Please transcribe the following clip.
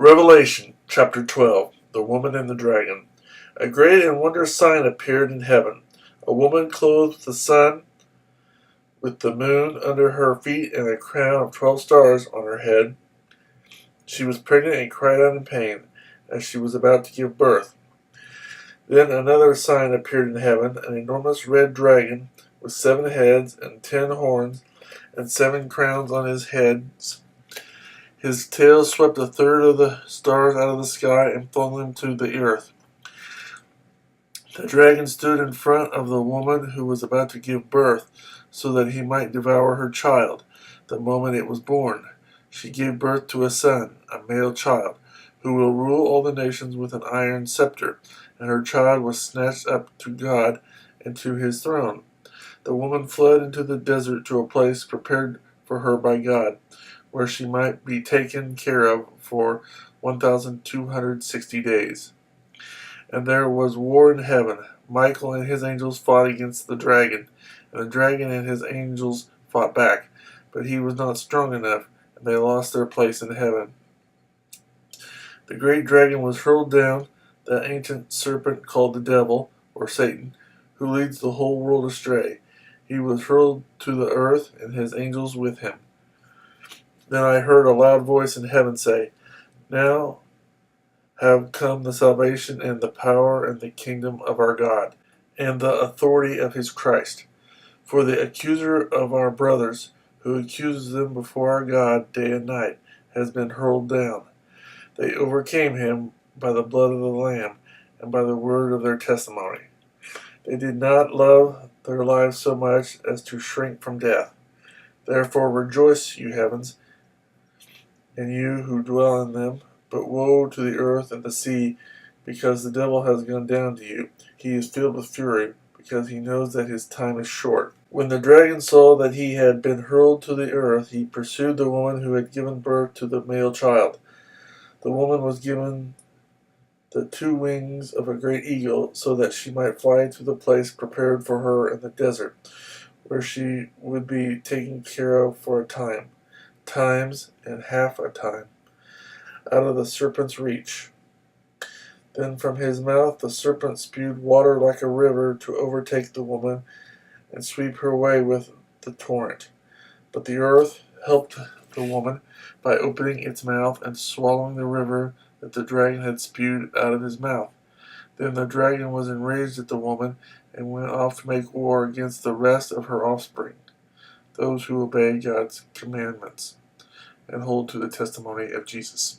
Revelation chapter 12. The Woman and the Dragon. A great and wondrous sign appeared in heaven. A woman clothed with the sun, with the moon under her feet, and a crown of 12 stars on her head. She was pregnant and cried out in pain, as she was about to give birth. Then another sign appeared in heaven, an enormous red dragon, with 7 heads and 10 horns, and 7 crowns on his heads. His tail swept a third of the stars out of the sky and flung them to the earth. The dragon stood in front of the woman who was about to give birth, so that he might devour her child the moment it was born. She gave birth to a son, a male child, who will rule all the nations with an iron scepter, and her child was snatched up to God and to his throne. The woman fled into the desert to a place prepared for her by God, where she might be taken care of for 1,260 days. And there was war in heaven. Michael and his angels fought against the dragon, and the dragon and his angels fought back, but he was not strong enough, and they lost their place in heaven. The great dragon was hurled down, that ancient serpent called the devil, or Satan, who leads the whole world astray. He was hurled to the earth, and his angels with him. Then I heard a loud voice in heaven say, "Now have come the salvation and the power and the kingdom of our God, and the authority of his Christ. For the accuser of our brothers, who accuses them before our God day and night, has been hurled down. They overcame him by the blood of the Lamb and by the word of their testimony. They did not love their lives so much as to shrink from death. Therefore rejoice, you heavens, and you who dwell in them. But woe to the earth and the sea, because the devil has gone down to you. He is filled with fury, because he knows that his time is short." When the dragon saw that he had been hurled to the earth, he pursued the woman who had given birth to the male child. The woman was given the 2 wings of a great eagle, so that she might fly to the place prepared for her in the desert, where she would be taken care of for a time, times and half a time, out of the serpent's reach. Then from his mouth the serpent spewed water like a river to overtake the woman and sweep her away with the torrent. But the earth helped the woman by opening its mouth and swallowing the river that the dragon had spewed out of his mouth. Then the dragon was enraged at the woman and went off to make war against the rest of her offspring, those who obey God's commandments and hold to the testimony of Jesus.